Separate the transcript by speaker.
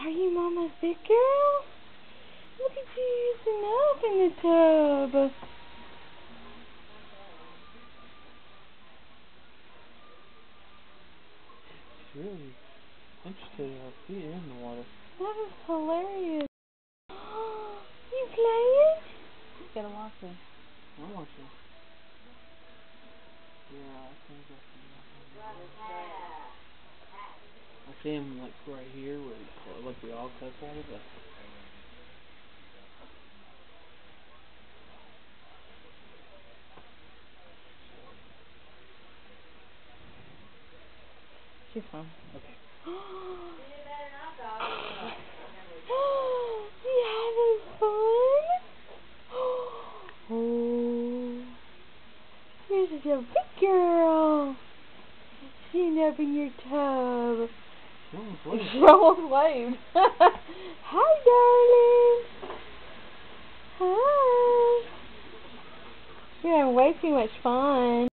Speaker 1: Are you Mama's big girl? Look at you using up in the tub.
Speaker 2: She's really interested in her feet in the water.
Speaker 1: That is hilarious. You playing?
Speaker 3: You gotta watch her.
Speaker 2: I'm watching. Yeah, I think I see him like right here where he's like we all cut water, but
Speaker 3: She's fun.
Speaker 2: okay.
Speaker 1: You having fun? Oh, this is a big girl. Sitting up in your tub.
Speaker 2: She almost waved.
Speaker 3: She almost waved.
Speaker 1: Hi, darling. Hi. You're having way too much fun.